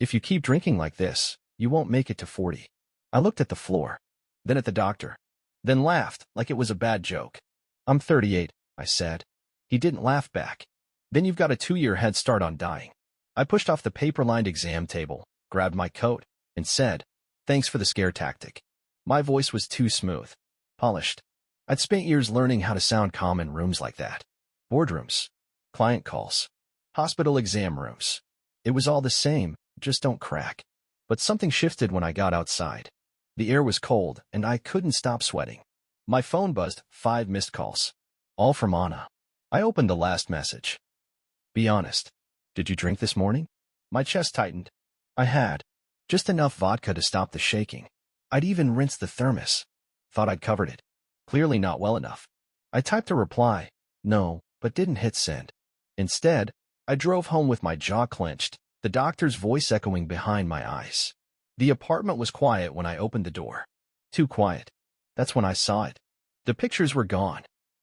If you keep drinking like this, you won't make it to 40. I looked at the floor, then at the doctor, then laughed like it was a bad joke. I'm 38, I said. He didn't laugh back. Then you've got a 2-year head start on dying. I pushed off the paper-lined exam table, grabbed my coat, and said, thanks for the scare tactic. My voice was too smooth, polished. I'd spent years learning how to sound calm in rooms like that. Boardrooms, client calls, hospital exam rooms. It was all the same, just don't crack. But something shifted when I got outside. The air was cold, and I couldn't stop sweating. My phone buzzed, 5 missed calls. All from Anna. I opened the last message. Be honest. Did you drink this morning? My chest tightened. I had. Just enough vodka to stop the shaking. I'd even rinsed the thermos. Thought I'd covered it. Clearly not well enough. I typed a reply, no, but didn't hit send. Instead, I drove home with my jaw clenched, the doctor's voice echoing behind my eyes. The apartment was quiet when I opened the door. Too quiet. That's when I saw it. The pictures were gone.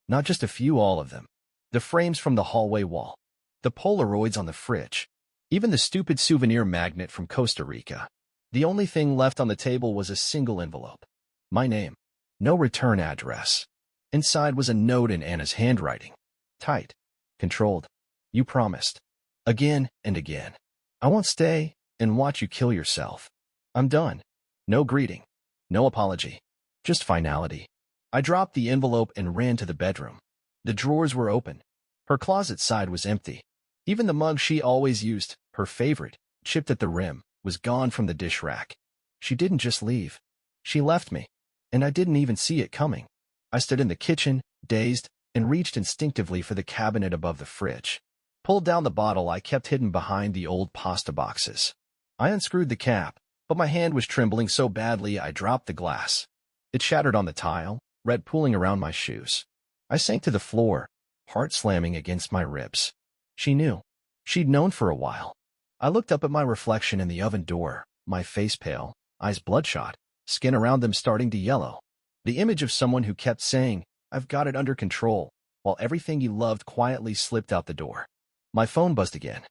Not just a few, all of them. The frames from the hallway wall. The Polaroids on the fridge. Even the stupid souvenir magnet from Costa Rica. The only thing left on the table was a single envelope. My name. No return address. Inside was a note in Anna's handwriting. Tight. Controlled. You promised. Again and again. I won't stay and watch you kill yourself. I'm done. No greeting. No apology. Just finality. I dropped the envelope and ran to the bedroom. The drawers were open. Her closet side was empty. Even the mug she always used, her favorite, chipped at the rim, was gone from the dish rack. She didn't just leave. She left me. And I didn't even see it coming. I stood in the kitchen, dazed, and reached instinctively for the cabinet above the fridge. Pulled down the bottle I kept hidden behind the old pasta boxes. I unscrewed the cap, but my hand was trembling so badly I dropped the glass. It shattered on the tile, red pooling around my shoes. I sank to the floor, heart slamming against my ribs. She knew. She'd known for a while. I looked up at my reflection in the oven door, my face pale, eyes bloodshot, skin around them starting to yellow. The image of someone who kept saying, I've got it under control, while everything he loved quietly slipped out the door. My phone buzzed again.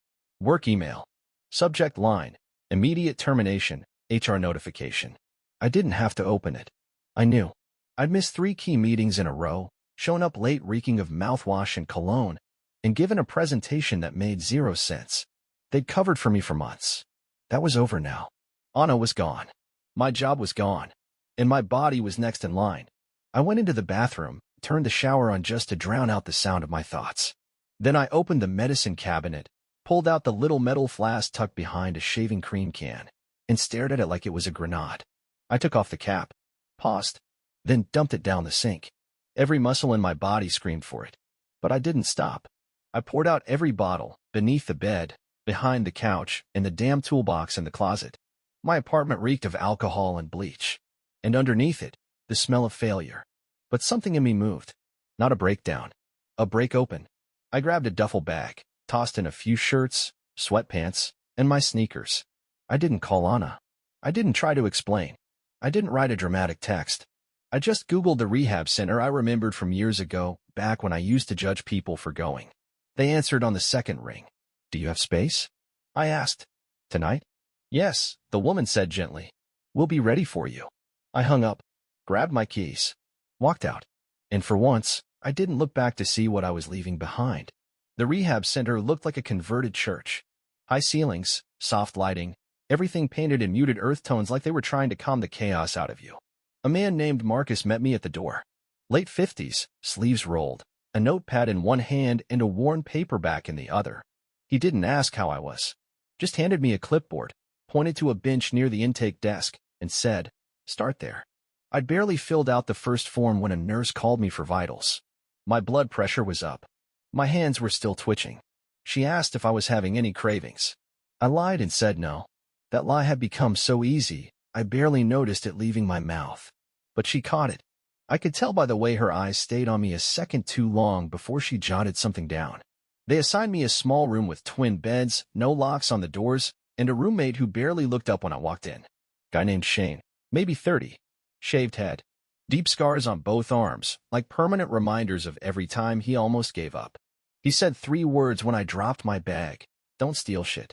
Work email. Subject line. Immediate termination. HR notification. I didn't have to open it. I knew. I'd missed 3 key meetings in a row, shown up late reeking of mouthwash and cologne, and given a presentation that made 0 sense. They'd covered for me for months. That was over now. Anna was gone. My job was gone. And my body was next in line. I went into the bathroom, turned the shower on just to drown out the sound of my thoughts. Then I opened the medicine cabinet, pulled out the little metal flask tucked behind a shaving cream can, and stared at it like it was a grenade. I took off the cap, paused, then dumped it down the sink. Every muscle in my body screamed for it. But I didn't stop. I poured out every bottle, beneath the bed, behind the couch, in the damn toolbox in the closet. My apartment reeked of alcohol and bleach. And underneath it, the smell of failure. But something in me moved. Not a breakdown. A break open. I grabbed a duffel bag, tossed in a few shirts, sweatpants, and my sneakers. I didn't call Anna. I didn't try to explain. I didn't write a dramatic text. I just Googled the rehab center I remembered from years ago, back when I used to judge people for going. They answered on the second ring. Do you have space? I asked. Tonight? Yes, the woman said gently. We'll be ready for you. I hung up, grabbed my keys, walked out. And for once, I didn't look back to see what I was leaving behind. The rehab center looked like a converted church. High ceilings, soft lighting, everything painted in muted earth tones like they were trying to calm the chaos out of you. A man named Marcus met me at the door. Late 50s, sleeves rolled, a notepad in one hand and a worn paperback in the other. He didn't ask how I was. Just handed me a clipboard, pointed to a bench near the intake desk, and said, start there. I'd barely filled out the first form when a nurse called me for vitals. My blood pressure was up. My hands were still twitching. She asked if I was having any cravings. I lied and said no. That lie had become so easy, I barely noticed it leaving my mouth. But she caught it. I could tell by the way her eyes stayed on me a second too long before she jotted something down. They assigned me a small room with twin beds, no locks on the doors, and a roommate who barely looked up when I walked in. Guy named Shane, maybe 30. Shaved head. Deep scars on both arms, like permanent reminders of every time he almost gave up. He said 3 words when I dropped my bag. Don't steal shit.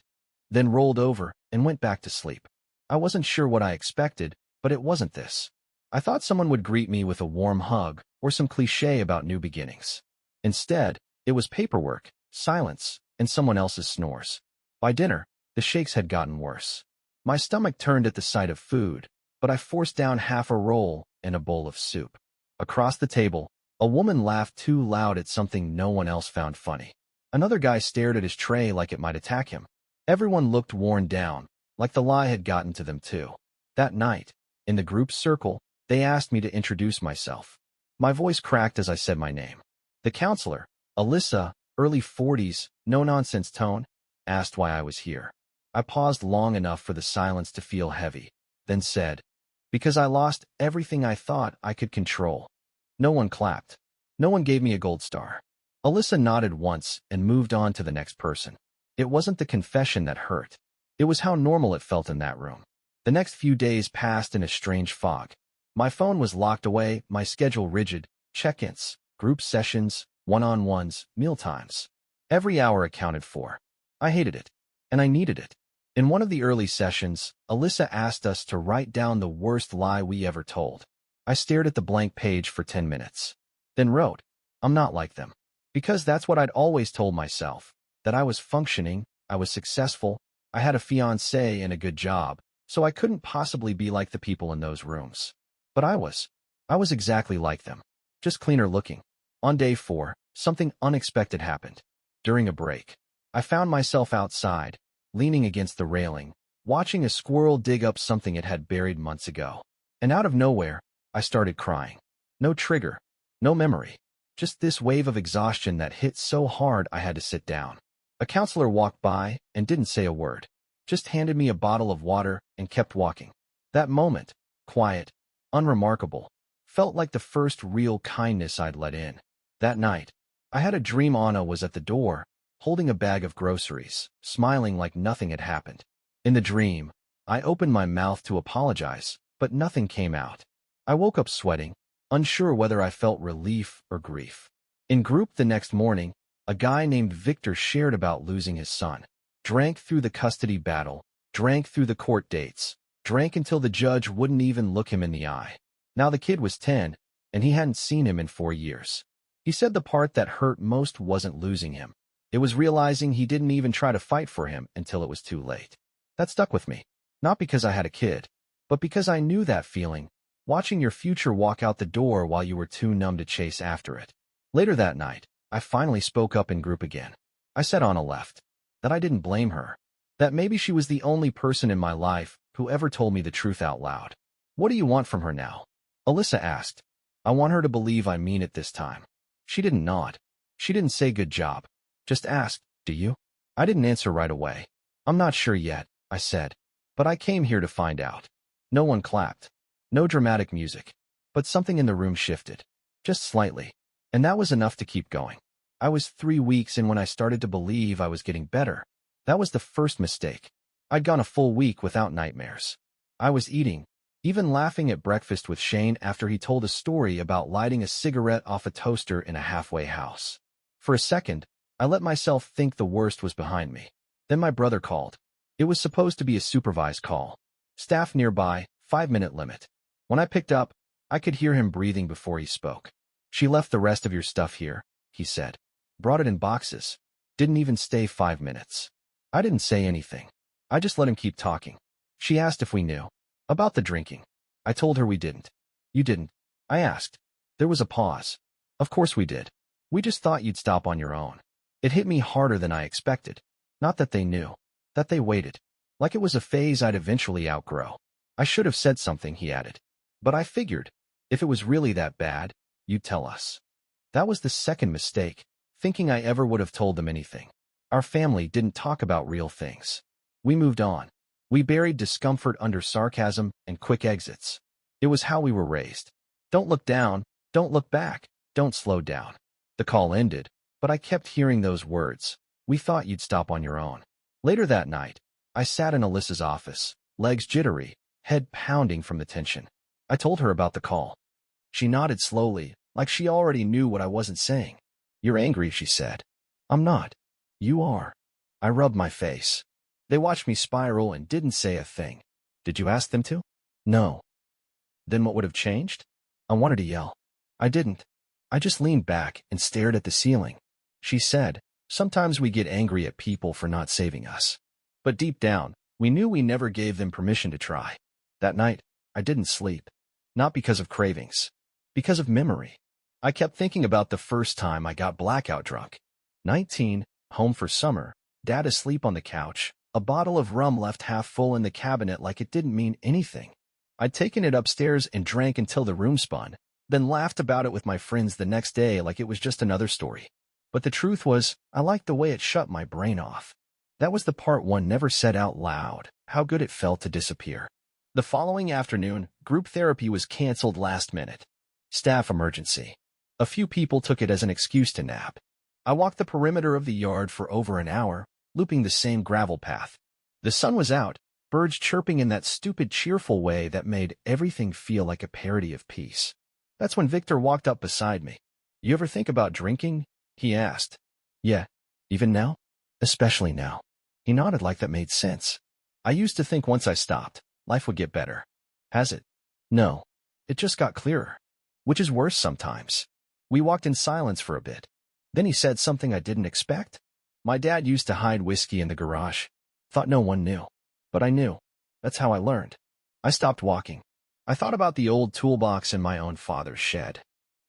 Then rolled over and went back to sleep. I wasn't sure what I expected, but it wasn't this. I thought someone would greet me with a warm hug or some cliché about new beginnings. Instead, it was paperwork, silence, and someone else's snores. By dinner, the shakes had gotten worse. My stomach turned at the sight of food, but I forced down half a roll and a bowl of soup. Across the table, a woman laughed too loud at something no one else found funny. Another guy stared at his tray like it might attack him. Everyone looked worn down, like the lie had gotten to them too. That night, in the group circle, they asked me to introduce myself. My voice cracked as I said my name. The counselor, Alyssa, early 40s, no-nonsense tone, asked why I was here. I paused long enough for the silence to feel heavy, then said, because I lost everything I thought I could control. No one clapped. No one gave me a gold star. Alyssa nodded once and moved on to the next person. It wasn't the confession that hurt. It was how normal it felt in that room. The next few days passed in a strange fog. My phone was locked away, my schedule rigid, check-ins, group sessions, one-on-ones, mealtimes. Every hour accounted for. I hated it, and I needed it. In one of the early sessions, Alyssa asked us to write down the worst lie we ever told. I stared at the blank page for 10 minutes. Then wrote, I'm not like them. Because that's what I'd always told myself, that I was functioning, I was successful, I had a fiancé and a good job, so I couldn't possibly be like the people in those rooms. But I was. I was exactly like them, just cleaner looking. On day 4, something unexpected happened. During a break, I found myself outside, leaning against the railing, watching a squirrel dig up something it had buried months ago. And out of nowhere, I started crying. No trigger, no memory, just this wave of exhaustion that hit so hard I had to sit down. A counselor walked by and didn't say a word, just handed me a bottle of water and kept walking. That moment, quiet, unremarkable, felt like the first real kindness I'd let in. That night, I had a dream Anna was at the door, holding a bag of groceries, smiling like nothing had happened. In the dream, I opened my mouth to apologize, but nothing came out. I woke up sweating, unsure whether I felt relief or grief. In group the next morning, a guy named Victor shared about losing his son. Drank through the custody battle, drank through the court dates, drank until the judge wouldn't even look him in the eye. Now the kid was 10, and he hadn't seen him in 4 years. He said the part that hurt most wasn't losing him. It was realizing he didn't even try to fight for him until it was too late. That stuck with me. Not because I had a kid, but because I knew that feeling, watching your future walk out the door while you were too numb to chase after it. Later that night, I finally spoke up in group again. I said Anna left, that I didn't blame her, that maybe she was the only person in my life who ever told me the truth out loud. What do you want from her now? Alyssa asked. I want her to believe I mean it this time. She didn't nod. She didn't say good job. Just asked, do you? I didn't answer right away. I'm not sure yet, I said. But I came here to find out. No one clapped. No dramatic music. But something in the room shifted. Just slightly. And that was enough to keep going. I was 3 weeks in when I started to believe I was getting better. That was the first mistake. I'd gone a full week without nightmares. I was eating, even laughing at breakfast with Shane after he told a story about lighting a cigarette off a toaster in a halfway house. For a second, I let myself think the worst was behind me. Then my brother called. It was supposed to be a supervised call. Staff nearby, 5-minute limit. When I picked up, I could hear him breathing before he spoke. She left the rest of your stuff here, he said. Brought it in boxes. Didn't even stay 5 minutes. I didn't say anything. I just let him keep talking. She asked if we knew. About the drinking. I told her we didn't. You didn't? I asked. There was a pause. Of course we did. We just thought you'd stop on your own. It hit me harder than I expected. Not that they knew. That they waited. Like it was a phase I'd eventually outgrow. I should have said something, he added. But I figured, if it was really that bad, you'd tell us. That was the second mistake, thinking I ever would have told them anything. Our family didn't talk about real things. We moved on. We buried discomfort under sarcasm and quick exits. It was how we were raised. Don't look down, don't look back, don't slow down. The call ended, but I kept hearing those words. We thought you'd stop on your own. Later that night, I sat in Alyssa's office, legs jittery, head pounding from the tension. I told her about the call. She nodded slowly, like she already knew what I wasn't saying. You're angry, she said. I'm not. You are. I rubbed my face. They watched me spiral and didn't say a thing. Did you ask them to? No. Then what would have changed? I wanted to yell. I didn't. I just leaned back and stared at the ceiling. She said, sometimes we get angry at people for not saving us. But deep down, we knew we never gave them permission to try. That night, I didn't sleep. Not because of cravings. Because of memory. I kept thinking about the first time I got blackout drunk. 19, home for summer, Dad asleep on the couch, a bottle of rum left half full in the cabinet like it didn't mean anything. I'd taken it upstairs and drank until the room spun, then laughed about it with my friends the next day like it was just another story. But the truth was, I liked the way it shut my brain off. That was the part one never said out loud, how good it felt to disappear. The following afternoon, group therapy was canceled last minute. Staff emergency. A few people took it as an excuse to nap. I walked the perimeter of the yard for over an hour, looping the same gravel path. The sun was out, birds chirping in that stupid cheerful way that made everything feel like a parody of peace. That's when Victor walked up beside me. You ever think about drinking? He asked. Yeah. Even now? Especially now. He nodded like that made sense. I used to think once I stopped, life would get better. Has it? No. It just got clearer. Which is worse sometimes. We walked in silence for a bit. Then he said something I didn't expect. My dad used to hide whiskey in the garage. Thought no one knew. But I knew. That's how I learned. I stopped walking. I thought about the old toolbox in my own father's shed.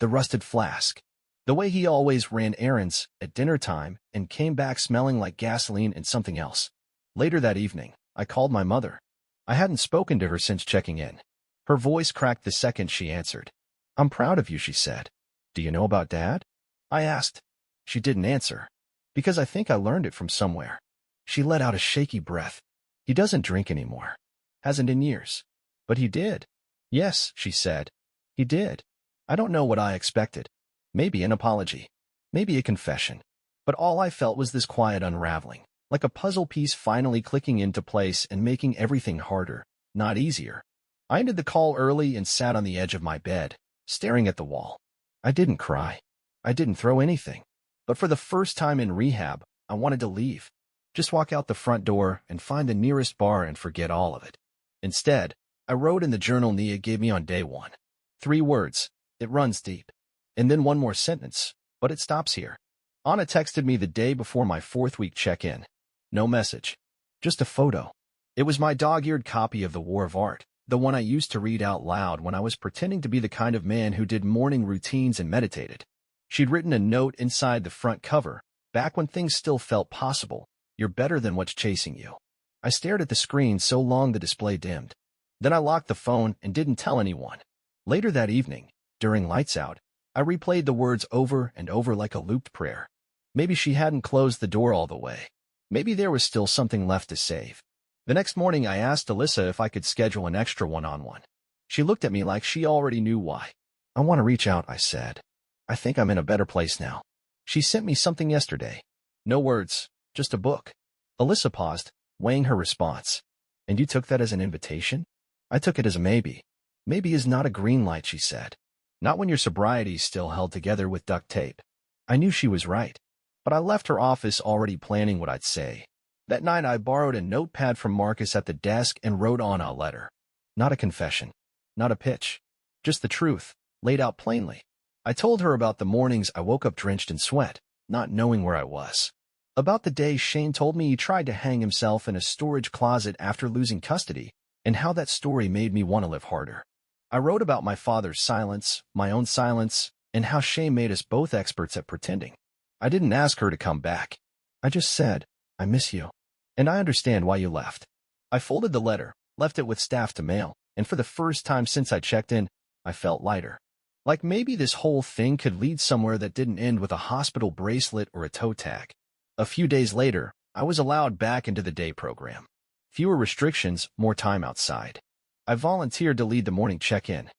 The rusted flask. The way he always ran errands at dinner time and came back smelling like gasoline and something else. Later that evening, I called my mother. I hadn't spoken to her since checking in. Her voice cracked the second she answered. I'm proud of you, she said. Do you know about Dad? I asked. She didn't answer. Because I think I learned it from somewhere. She let out a shaky breath. He doesn't drink anymore. Hasn't in years. But he did. Yes, she said. He did. I don't know what I expected. Maybe an apology. Maybe a confession. But all I felt was this quiet unraveling, like a puzzle piece finally clicking into place and making everything harder, not easier. I ended the call early and sat on the edge of my bed, staring at the wall. I didn't cry. I didn't throw anything. But for the first time in rehab, I wanted to leave. Just walk out the front door and find the nearest bar and forget all of it. Instead, I wrote in the journal Nia gave me on day one. 3 words. It runs deep. And then one more sentence, but it stops here. Anna texted me the day before my 4th-week check-in. No message. Just a photo. It was my dog-eared copy of The War of Art, the one I used to read out loud when I was pretending to be the kind of man who did morning routines and meditated. She'd written a note inside the front cover, back when things still felt possible. You're better than what's chasing you. I stared at the screen so long the display dimmed. Then I locked the phone and didn't tell anyone. Later that evening, during lights out, I replayed the words over and over like a looped prayer. Maybe she hadn't closed the door all the way. Maybe there was still something left to save. The next morning I asked Alyssa if I could schedule an extra one-on-one. She looked at me like she already knew why. I want to reach out, I said. I think I'm in a better place now. She sent me something yesterday. No words, just a book. Alyssa paused, weighing her response. And you took that as an invitation? I took it as a maybe. Maybe is not a green light, she said. Not when your sobriety's still held together with duct tape. I knew she was right. But I left her office already planning what I'd say. That night I borrowed a notepad from Marcus at the desk and wrote on a letter. Not a confession. Not a pitch. Just the truth, laid out plainly. I told her about the mornings I woke up drenched in sweat, not knowing where I was. About the day Shane told me he tried to hang himself in a storage closet after losing custody, and how that story made me want to live harder. I wrote about my father's silence, my own silence, and how Shane made us both experts at pretending. I didn't ask her to come back. I just said, I miss you. And I understand why you left. I folded the letter, left it with staff to mail, and for the first time since I checked in, I felt lighter. Like maybe this whole thing could lead somewhere that didn't end with a hospital bracelet or a toe tag. A few days later, I was allowed back into the day program. Fewer restrictions, more time outside. I volunteered to lead the morning check-in.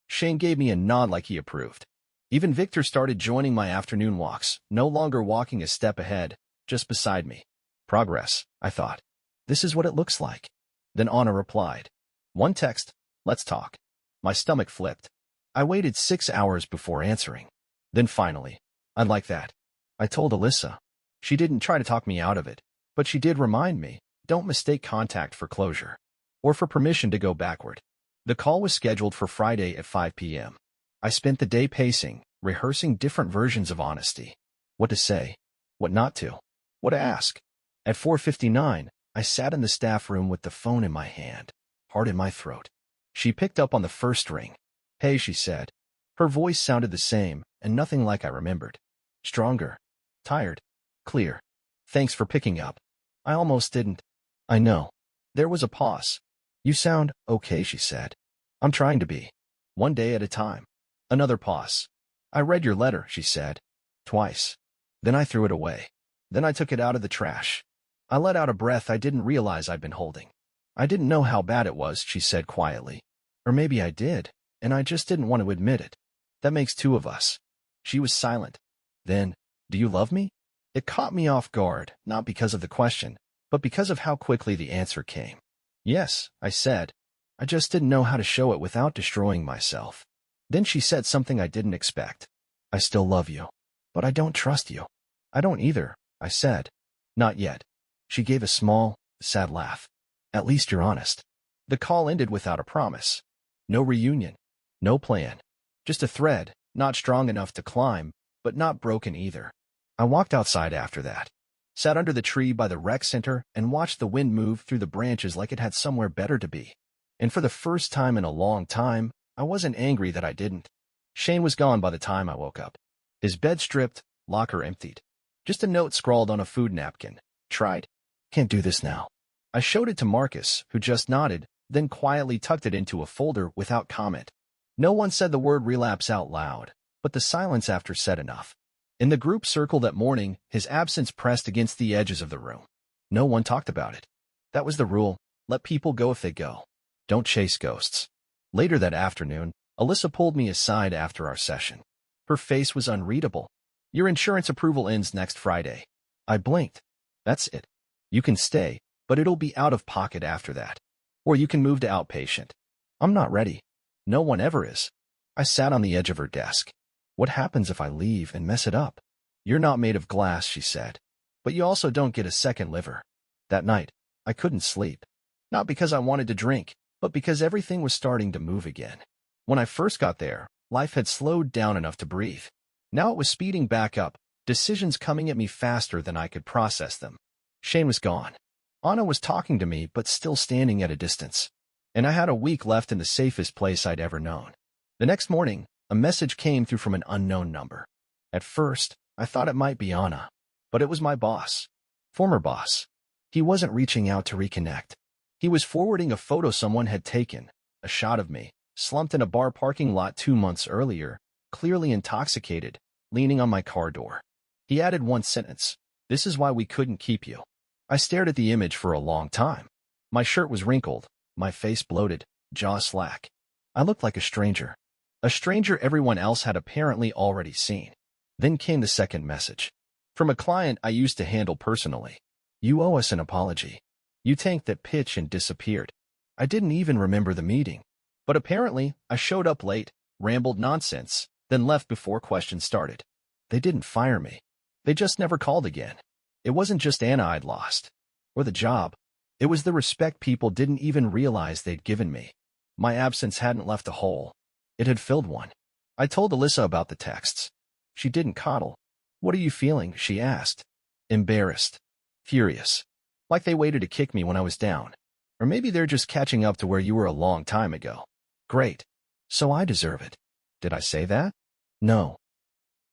Shane gave me a nod like he approved. Even Victor started joining my afternoon walks, no longer walking a step ahead, just beside me. Progress, I thought. This is what it looks like. Then Anna replied. One text, let's talk. My stomach flipped. I waited 6 hours before answering. Then finally, I'd like that. I told Alyssa. She didn't try to talk me out of it, but she did remind me, Don't mistake contact for closure or for permission to go backward. The call was scheduled for Friday at 5 p.m. I spent the day pacing, rehearsing different versions of honesty. What to say, what not to, what to ask. At 4:59, I sat in the staff room with the phone in my hand, heart in my throat. She picked up on the first ring. "Hey," she said. Her voice sounded the same, and nothing like I remembered. Stronger, tired, clear. "Thanks for picking up. I almost didn't." "I know." There was a pause. "You sound okay," she said. "I'm trying to be. One day at a time." Another pause. "I read your letter," she said. "Twice. Then I threw it away. Then I took it out of the trash." I let out a breath I didn't realize I'd been holding. "I didn't know how bad it was," she said quietly. "Or maybe I did, and I just didn't want to admit it. That makes two of us." She was silent. Then, "Do you love me?" It caught me off guard, not because of the question, but because of how quickly the answer came. "Yes," I said. "I just didn't know how to show it without destroying myself." Then she said something I didn't expect. "I still love you, but I don't trust you." "I don't either," I said. "Not yet." She gave a small, sad laugh. "At least you're honest." The call ended without a promise. No reunion. No plan. Just a thread, not strong enough to climb, but not broken either. I walked outside after that, sat under the tree by the rec center, and watched the wind move through the branches like it had somewhere better to be. And for the first time in a long time, I wasn't angry that I didn't. Shane was gone by the time I woke up. His bed stripped, locker emptied. Just a note scrawled on a food napkin. "Tried. Can't do this now." I showed it to Marcus, who just nodded, then quietly tucked it into a folder without comment. No one said the word relapse out loud, but the silence after said enough. In the group circle that morning, his absence pressed against the edges of the room. No one talked about it. That was the rule. Let people go if they go. Don't chase ghosts. Later that afternoon, Alyssa pulled me aside after our session. Her face was unreadable. "Your insurance approval ends next Friday." I blinked. "That's it. You can stay, but it'll be out of pocket after that. Or you can move to outpatient." "I'm not ready." "No one ever is." I sat on the edge of her desk. "What happens if I leave and mess it up?" "You're not made of glass," she said. "But you also don't get a second liver." That night, I couldn't sleep. Not because I wanted to drink, but because everything was starting to move again. When I first got there, life had slowed down enough to breathe. Now it was speeding back up, decisions coming at me faster than I could process them. Shane was gone. Anna was talking to me, but still standing at a distance. And I had a week left in the safest place I'd ever known. The next morning, a message came through from an unknown number. At first, I thought it might be Anna, but it was my boss. Former boss. He wasn't reaching out to reconnect. He was forwarding a photo someone had taken, a shot of me, slumped in a bar parking lot 2 months earlier, clearly intoxicated, leaning on my car door. He added one sentence: "This is why we couldn't keep you." I stared at the image for a long time. My shirt was wrinkled, my face bloated, jaw slack. I looked like a stranger. A stranger everyone else had apparently already seen. Then came the second message. From a client I used to handle personally. "You owe us an apology. You tanked that pitch and disappeared." I didn't even remember the meeting. But apparently, I showed up late, rambled nonsense, then left before questions started. They didn't fire me. They just never called again. It wasn't just Anna I'd lost, or the job. It was the respect people didn't even realize they'd given me. My absence hadn't left a hole. It had filled one. I told Alyssa about the texts. She didn't coddle. "What are you feeling?" she asked. Embarrassed. Furious. Like they waited to kick me when I was down. Or maybe they're just catching up to where you were a long time ago. Great. So I deserve it. Did I say that? No.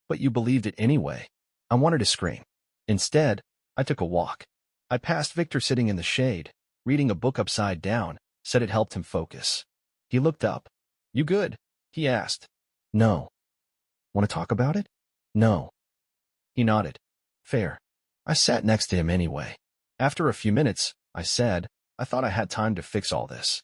But you believed it anyway. I wanted to scream. Instead, I took a walk. I passed Victor sitting in the shade, reading a book upside down, said it helped him focus. He looked up. "You good?" he asked. "No." "Want to talk about it?" "No." He nodded. "Fair." I sat next to him anyway. After a few minutes, I said, "I thought I had time to fix all this."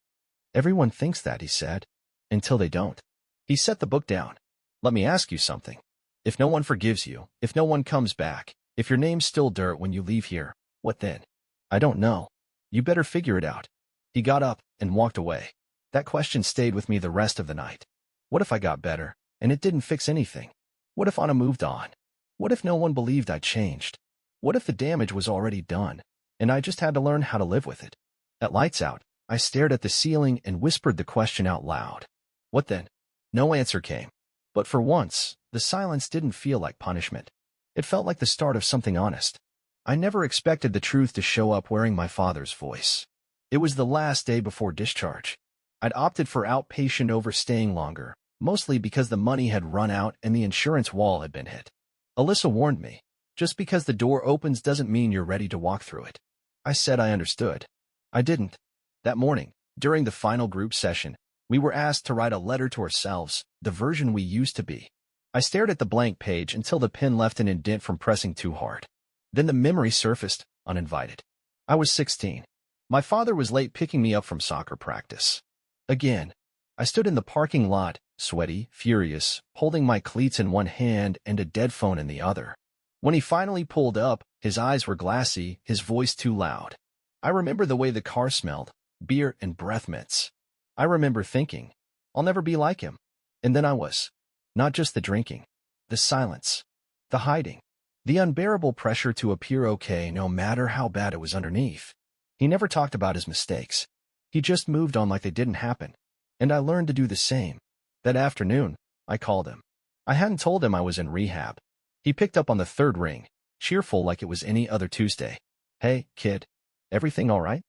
"Everyone thinks that," he said. "Until they don't." He set the book down. "Let me ask you something. If no one forgives you, if no one comes back, if your name's still dirt when you leave here, what then?" "I don't know." "You better figure it out." He got up and walked away. That question stayed with me the rest of the night. What if I got better, and it didn't fix anything? What if Anna moved on? What if no one believed I'd changed? What if the damage was already done? and I just had to learn how to live with it. At lights out, I stared at the ceiling and whispered the question out loud. What then? No answer came. But for once, the silence didn't feel like punishment. It felt like the start of something honest. I never expected the truth to show up wearing my father's voice. It was the last day before discharge. I'd opted for outpatient over staying longer, mostly because the money had run out and the insurance wall had been hit. Alyssa warned me, just because the door opens doesn't mean you're ready to walk through it. I said I understood. I didn't. That morning, during the final group session, we were asked to write a letter to ourselves, the version we used to be. I stared at the blank page until the pen left an indent from pressing too hard. Then the memory surfaced, uninvited. I was 16. My father was late picking me up from soccer practice. Again, I stood in the parking lot, sweaty, furious, holding my cleats in one hand and a dead phone in the other. When he finally pulled up, his eyes were glassy, his voice too loud. I remember the way the car smelled, beer and breath mints. I remember thinking, I'll never be like him. And then I was. Not just the drinking, the silence, the hiding, the unbearable pressure to appear okay no matter how bad it was underneath. He never talked about his mistakes. He just moved on like they didn't happen. And I learned to do the same. That afternoon, I called him. I hadn't told him I was in rehab. He picked up on the third ring, cheerful like it was any other Tuesday. Hey, kid. Everything all right?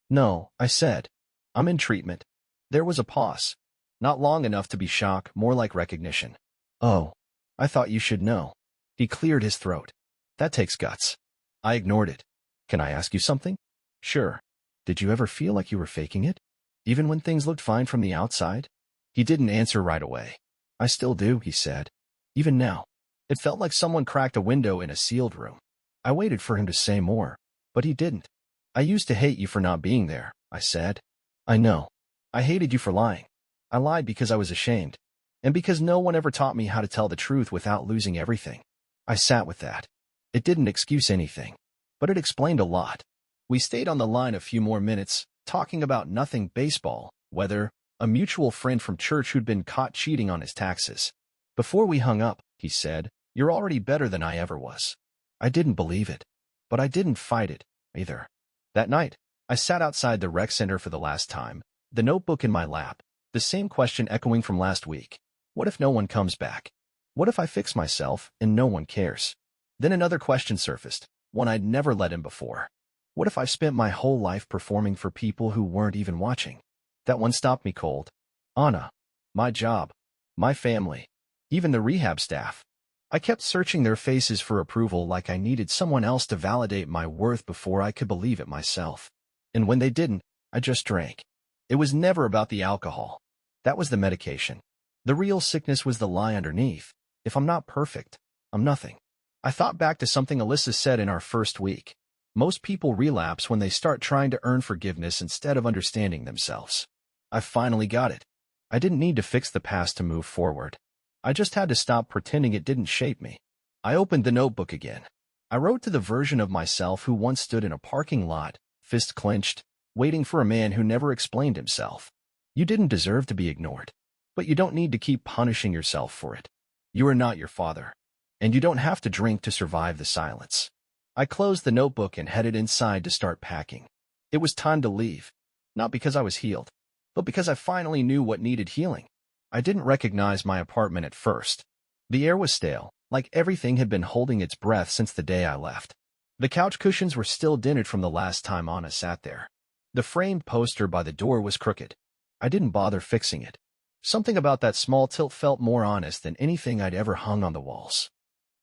No, I said. I'm in treatment. There was a pause. Not long enough to be shock, more like recognition. Oh, I thought you should know. He cleared his throat. That takes guts. I ignored it. Can I ask you something? Sure. Did you ever feel like you were faking it? Even when things looked fine from the outside? He didn't answer right away. I still do, he said. Even now. It felt like someone cracked a window in a sealed room. I waited for him to say more, but he didn't. I used to hate you for not being there, I said. I know. I hated you for lying. I lied because I was ashamed, and because no one ever taught me how to tell the truth without losing everything. I sat with that. It didn't excuse anything, but it explained a lot. We stayed on the line a few more minutes, talking about nothing: baseball, weather, a mutual friend from church who'd been caught cheating on his taxes. Before we hung up, he said, "You're already better than I ever was." I didn't believe it, but I didn't fight it, either. That night, I sat outside the rec center for the last time, the notebook in my lap, the same question echoing from last week. What if no one comes back? What if I fix myself and no one cares? Then another question surfaced, one I'd never let in before. What if I spent my whole life performing for people who weren't even watching? That one stopped me cold. Anna, my job, my family, even the rehab staff. I kept searching their faces for approval like I needed someone else to validate my worth before I could believe it myself. And when they didn't, I just drank. It was never about the alcohol. That was the medication. The real sickness was the lie underneath. If I'm not perfect, I'm nothing. I thought back to something Alyssa said in our first week. Most people relapse when they start trying to earn forgiveness instead of understanding themselves. I finally got it. I didn't need to fix the past to move forward. I just had to stop pretending it didn't shape me. I opened the notebook again. I wrote to the version of myself who once stood in a parking lot, fist clenched, waiting for a man who never explained himself. You didn't deserve to be ignored, but you don't need to keep punishing yourself for it. You are not your father, and you don't have to drink to survive the silence. I closed the notebook and headed inside to start packing. It was time to leave, not because I was healed, but because I finally knew what needed healing. I didn't recognize my apartment at first. The air was stale, like everything had been holding its breath since the day I left. The couch cushions were still dented from the last time Anna sat there. The framed poster by the door was crooked. I didn't bother fixing it. Something about that small tilt felt more honest than anything I'd ever hung on the walls.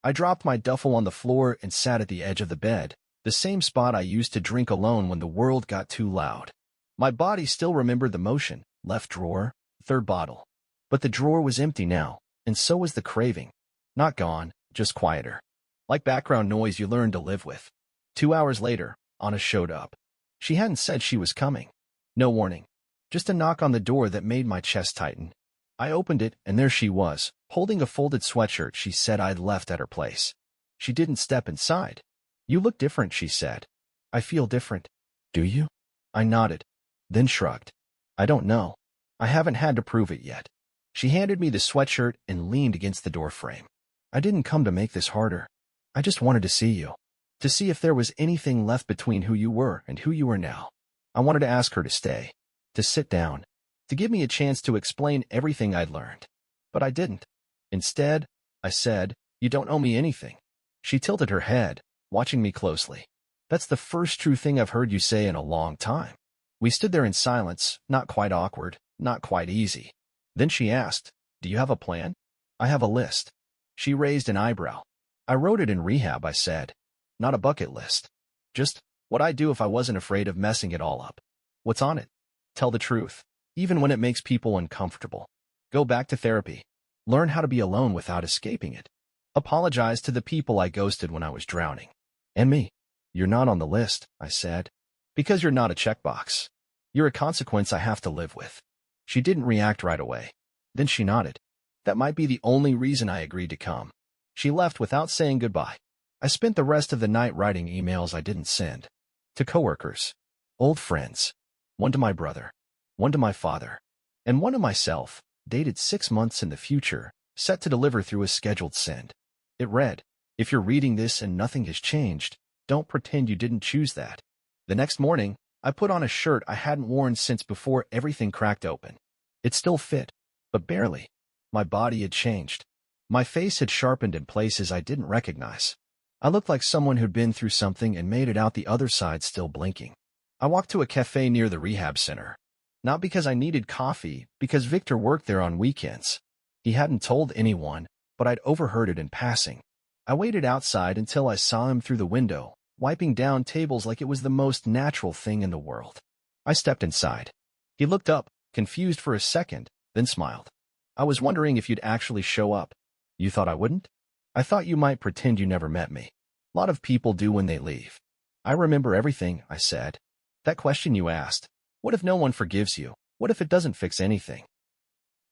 I dropped my duffel on the floor and sat at the edge of the bed, the same spot I used to drink alone when the world got too loud. My body still remembered the motion: left drawer, third bottle. But the drawer was empty now, and so was the craving. Not gone, just quieter. Like background noise you learn to live with. 2 hours later, Anna showed up. She hadn't said she was coming. No warning. Just a knock on the door that made my chest tighten. I opened it, and there she was, holding a folded sweatshirt she said I'd left at her place. She didn't step inside. "You look different," she said. "I feel different." "Do you?" I nodded, then shrugged. "I don't know. I haven't had to prove it yet." She handed me the sweatshirt and leaned against the doorframe. "I didn't come to make this harder. I just wanted to see you." to see if there was anything left between who you were and who you are now. I wanted to ask her to stay, to sit down, to give me a chance to explain everything I'd learned. But I didn't. Instead, I said, "You don't owe me anything." She tilted her head, watching me closely. "That's the first true thing I've heard you say in a long time." We stood there in silence, not quite awkward, not quite easy. Then she asked, "Do you have a plan?" "I have a list." She raised an eyebrow. "I wrote it in rehab," I said. "Not a bucket list. Just what I'd do if I wasn't afraid of messing it all up." "What's on it?" "Tell the truth, even when it makes people uncomfortable. Go back to therapy. Learn how to be alone without escaping it. Apologize to the people I ghosted when I was drowning. And me." "You're not on the list," I said. "Because you're not a checkbox. You're a consequence I have to live with." She didn't react right away. Then she nodded. "That might be the only reason I agreed to come." She left without saying goodbye. I spent the rest of the night writing emails I didn't send. To coworkers, old friends, one to my brother, one to my father, and one to myself, dated 6 months in the future, set to deliver through a scheduled send. It read, "If you're reading this and nothing has changed, don't pretend you didn't choose that." The next morning, I put on a shirt I hadn't worn since before everything cracked open. It still fit, but barely. My body had changed. My face had sharpened in places I didn't recognize. I looked like someone who'd been through something and made it out the other side still blinking. I walked to a cafe near the rehab center. Not because I needed coffee, because Victor worked there on weekends. He hadn't told anyone, but I'd overheard it in passing. I waited outside until I saw him through the window, wiping down tables like it was the most natural thing in the world. I stepped inside. He looked up, confused for a second, then smiled. "I was wondering if you'd actually show up." "You thought I wouldn't?" "I thought you might pretend you never met me. A lot of people do when they leave." "I remember everything," I said. "That question you asked, what if no one forgives you? What if it doesn't fix anything?"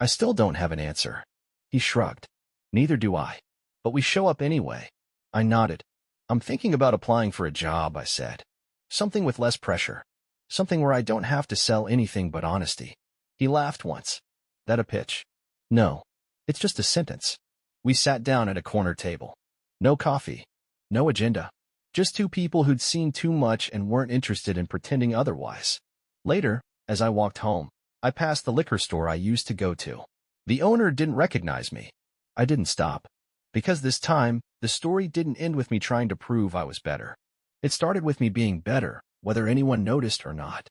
"I still don't have an answer." He shrugged. "Neither do I. But we show up anyway." I nodded. "I'm thinking about applying for a job," I said. "Something with less pressure. Something where I don't have to sell anything but honesty." He laughed once. "That a pitch?" "No. It's just a sentence." We sat down at a corner table. No coffee. No agenda. Just two people who'd seen too much and weren't interested in pretending otherwise. Later, as I walked home, I passed the liquor store I used to go to. The owner didn't recognize me. I didn't stop. Because this time, the story didn't end with me trying to prove I was better. It started with me being better, whether anyone noticed or not.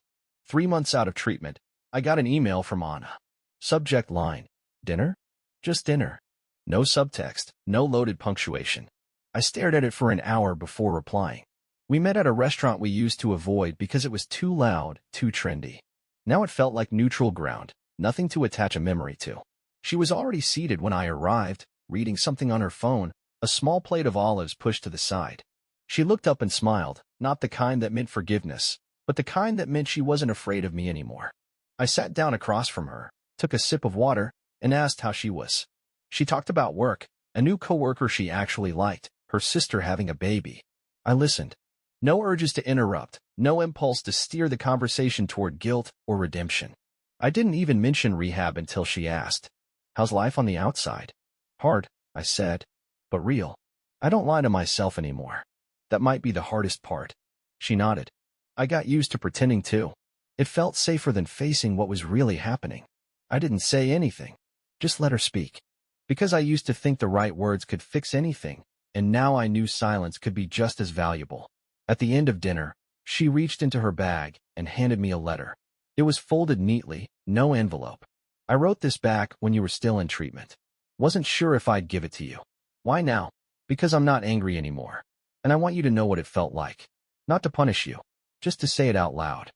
3 months out of treatment, I got an email from Anna. Subject line, "Dinner?" Just dinner. No subtext, no loaded punctuation. I stared at it for an hour before replying. We met at a restaurant we used to avoid because it was too loud, too trendy. Now it felt like neutral ground, nothing to attach a memory to. She was already seated when I arrived, reading something on her phone, a small plate of olives pushed to the side. She looked up and smiled, not the kind that meant forgiveness, but the kind that meant she wasn't afraid of me anymore. I sat down across from her, took a sip of water, and asked how she was. She talked about work, a new coworker she actually liked, her sister having a baby. I listened. No urges to interrupt, no impulse to steer the conversation toward guilt or redemption. I didn't even mention rehab until she asked, "How's life on the outside?" "Hard," I said, "but real. I don't lie to myself anymore. That might be the hardest part." She nodded. I got used to pretending too. It felt safer than facing what was really happening. I didn't say anything. Just let her speak. Because I used to think the right words could fix anything, and now I knew silence could be just as valuable. At the end of dinner, she reached into her bag and handed me a letter. It was folded neatly, no envelope. "I wrote this back when you were still in treatment. Wasn't sure if I'd give it to you." "Why now?" "Because I'm not angry anymore. And I want you to know what it felt like. Not to punish you, just to say it out loud."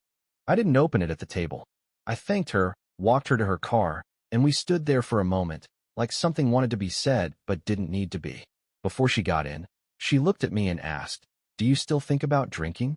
I didn't open it at the table. I thanked her, walked her to her car, and we stood there for a moment, like something wanted to be said but didn't need to be. Before she got in, she looked at me and asked, "Do you still think about drinking?"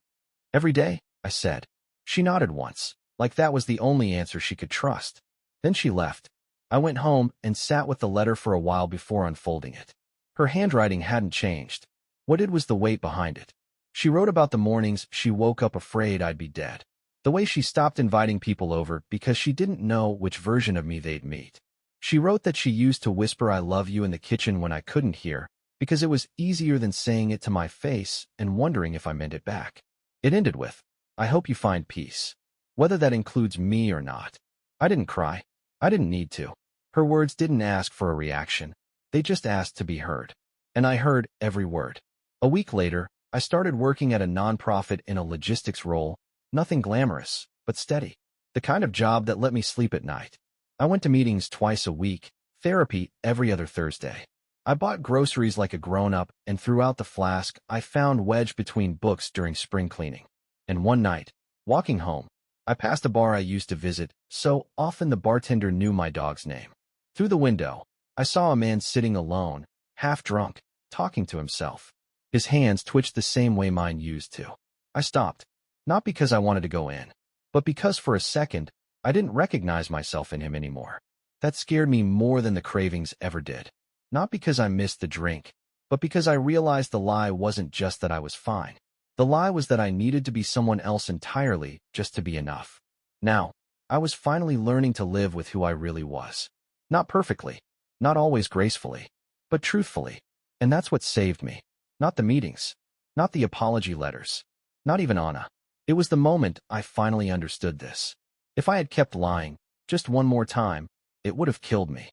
"Every day," I said. She nodded once, like that was the only answer she could trust. Then she left. I went home and sat with the letter for a while before unfolding it. Her handwriting hadn't changed. What did was the weight behind it. She wrote about the mornings she woke up afraid I'd be dead. The way she stopped inviting people over because she didn't know which version of me they'd meet. She wrote that she used to whisper "I love you" in the kitchen when I couldn't hear, because it was easier than saying it to my face and wondering if I meant it back. It ended with, "I hope you find peace, whether that includes me or not." I didn't cry. I didn't need to. Her words didn't ask for a reaction. They just asked to be heard. And I heard every word. A week later, I started working at a nonprofit in a logistics role, nothing glamorous, but steady. The kind of job that let me sleep at night. I went to meetings twice a week, therapy every other Thursday. I bought groceries like a grown-up, and throughout the flask, I found wedged between books during spring cleaning. And one night, walking home, I passed a bar I used to visit, so often the bartender knew my dog's name. Through the window, I saw a man sitting alone, half drunk, talking to himself. His hands twitched the same way mine used to. I stopped, not because I wanted to go in, but because for a second, I didn't recognize myself in him anymore. That scared me more than the cravings ever did. Not because I missed the drink, but because I realized the lie wasn't just that I was fine. The lie was that I needed to be someone else entirely just to be enough. Now, I was finally learning to live with who I really was. Not perfectly, not always gracefully, but truthfully. And that's what saved me. Not the meetings, not the apology letters, not even Anna. It was the moment I finally understood this. If I had kept lying, just one more time, it would have killed me.